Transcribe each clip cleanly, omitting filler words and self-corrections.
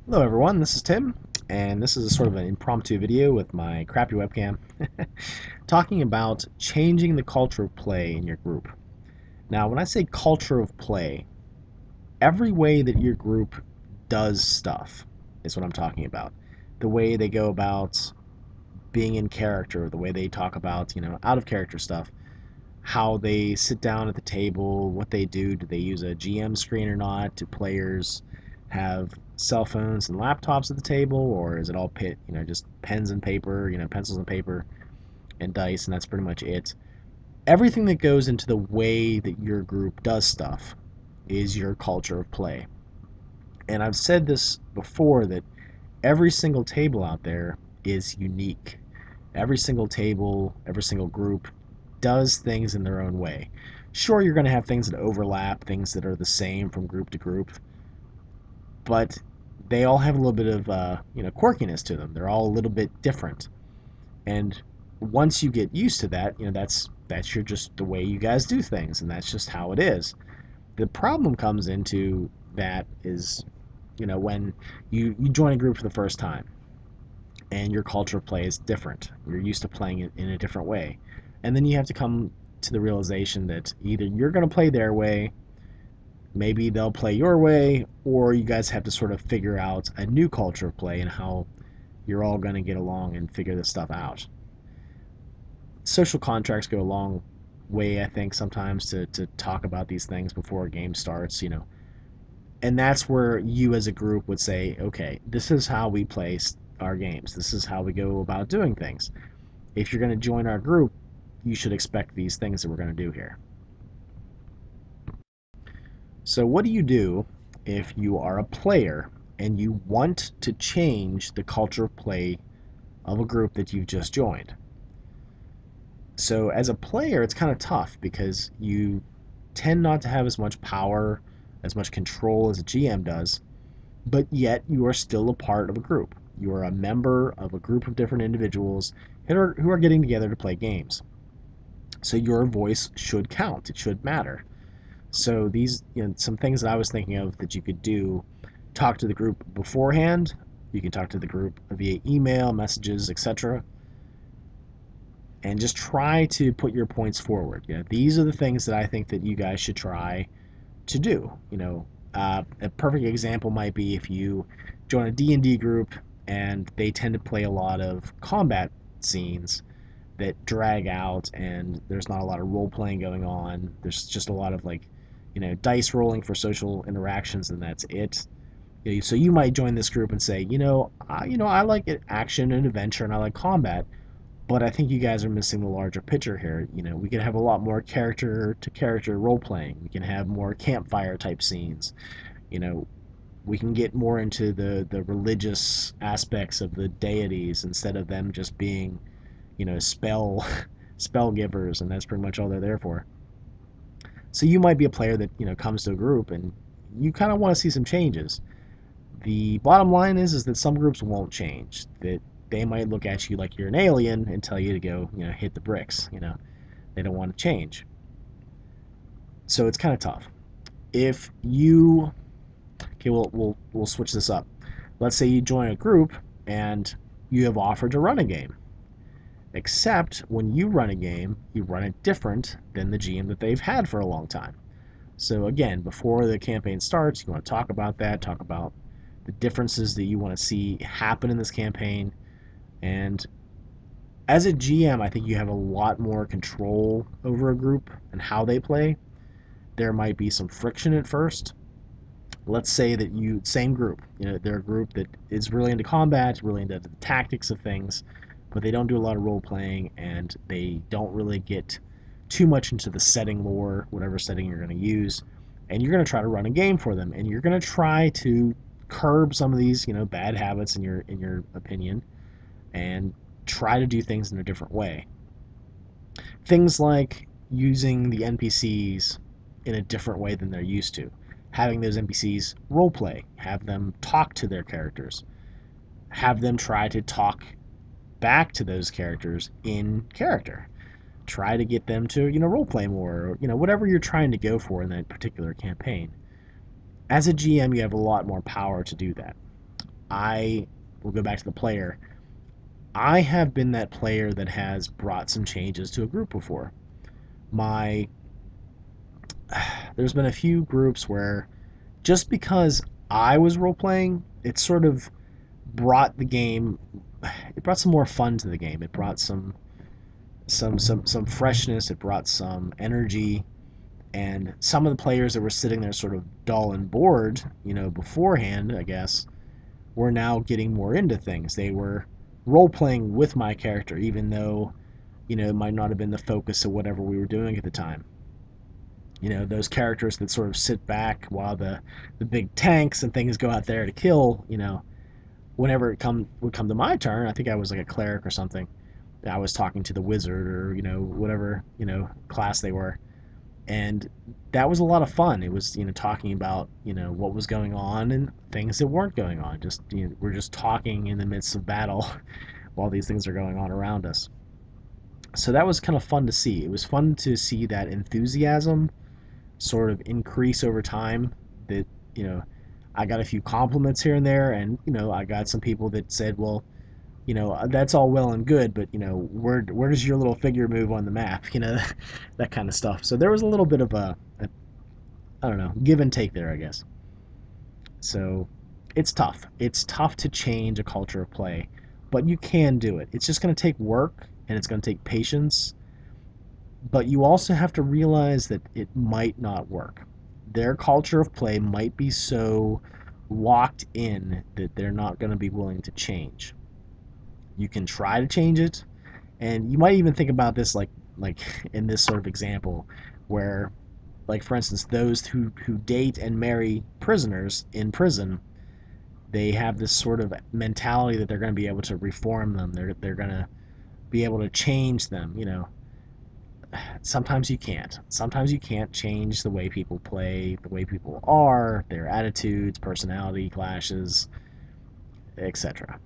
Hello everyone, this is Tim, and this is a sort of an impromptu video with my crappy webcam talking about changing the culture of play in your group. Now, when I say culture of play, every way that your group does stuff is what I'm talking about. The way they go about being in character, the way they talk about, out of character stuff, how they sit down at the table, what they do they use a GM screen or not? Do players have cell phones and laptops at the table, or is it all just pens and paper, pencils and paper and dice, and that's pretty much it? Everything that goes into the way that your group does stuff is your culture of play. And I've said this before that every single table out there is unique. Every single table, every single group does things in their own way. Sure, you're going to have things that overlap, things that are the same from group to group, but they all have a little bit of quirkiness to them. They're all a little bit different, and once you get used to that, that's your just the way you guys do things, and that's just how it is. The problem comes into that is when you join a group for the first time and your culture of play is different. You're used to playing it in a different way. And then you have to come to the realization that either you're going to play their way, maybe they'll play your way, or you guys have to sort of figure out a new culture of play and how you're all going to get along and figure this stuff out. Social contracts go a long way, I think, sometimes to talk about these things before a game starts. And that's where you as a group would say, okay, this is how we play our games. This is how we go about doing things. If you're going to join our group, you should expect these things that we're going to do here. So, what do you do if you are a player and you want to change the culture of play of a group that you've just joined? So, as a player, it's kind of tough because you tend not to have as much power, as much control as a GM does, but yet you are still a part of a group. You are a member of a group of different individuals who are getting together to play games. So your voice should count. It should matter. So these, some things that I was thinking of that you could do: talk to the group beforehand. You can talk to the group via email, messages, etc., and just try to put your points forward. These are the things that I think that you guys should try to do. A perfect example might be if you join a D&D group and they tend to play a lot of combat scenes that drag out, and there's not a lot of role playing going on. There's just a lot of dice rolling for social interactions, and that's it. So you might join this group and say, I like action and adventure, and I like combat, but I think you guys are missing the larger picture here. We can have a lot more character to character role playing. We can have more campfire type scenes. You know, we can get more into the religious aspects of the deities instead of them just being, spell givers, and that's pretty much all they're there for. So you might be a player that comes to a group and you kind of want to see some changes. The bottom line is that some groups won't change. That they might look at you like you're an alien and tell you to go, hit the bricks. They don't want to change. So it's kind of tough. If you Okay, we'll switch this up. Let's say you join a group and you have offered to run a game. Except when you run a game, you run it different than the GM that they've had for a long time. So again, before the campaign starts, you want to talk about that, talk about the differences that you want to see happen in this campaign. And as a GM, I think you have a lot more control over a group and how they play. There might be some friction at first. Let's say that same group, they're a group that is really into combat, really into the tactics of things, but they don't do a lot of role playing, and they don't really get too much into the setting lore, whatever setting you're going to use. And you're going to try to run a game for them, and you're going to try to curb some of these bad habits in your opinion, and try to do things in a different way. Things like using the NPCs in a different way than they're used to, having those NPCs roleplay, have them talk to their characters, have them try to talk back to those characters in character. Try to get them to, roleplay more, or, whatever you're trying to go for in that particular campaign. As a GM, you have a lot more power to do that. I will go back to the player. I have been that player that has brought some changes to a group before. My there's been a few groups where just because I was role playing, it sort of brought the game. It brought some more fun to the game. It brought some freshness. It brought some energy. And some of the players that were sitting there sort of dull and bored, beforehand, I guess, were now getting more into things. They were role playing with my character, even though, it might not have been the focus of whatever we were doing at the time. Those characters that sort of sit back while the big tanks and things go out there to kill, whenever would come to my turn. I think I was like a cleric or something. I was talking to the wizard or, whatever, class they were. And that was a lot of fun. It was, talking about, what was going on and things that weren't going on. Just, we're just talking in the midst of battle while these things are going on around us. So that was kind of fun to see. It was fun to see that enthusiasm sort of increase over time. That, you know, I got a few compliments here and there, and, I got some people that said, well, that's all well and good, but, where does your little figure move on the map? That kind of stuff. So there was a little bit of a I don't know, give and take there, I guess. So it's tough. It's tough to change a culture of play, but you can do it. It's just going to take work and it's going to take patience, but you also have to realize that it might not work. Their culture of play might be so locked in that they're not going to be willing to change. You can try to change it, and you might even think about this like in this sort of example where, like, for instance, those who date and marry prisoners in prison, they have this sort of mentality that they're going to be able to reform them. They're going to be able to change them. Sometimes you can't. Sometimes you can't change the way people play, the way people are, their attitudes, personality clashes, etc.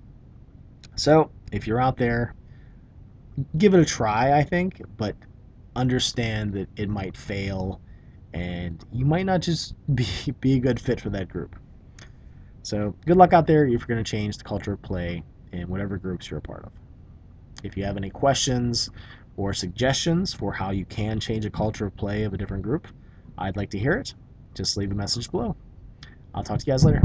So if you're out there, give it a try, I think, but understand that it might fail and you might not just be a good fit for that group. So good luck out there if you're going to change the culture of play in whatever groups you're a part of. If you have any questions or suggestions for how you can change a culture of play of a different group, I'd like to hear it. Just leave a message below. I'll talk to you guys later.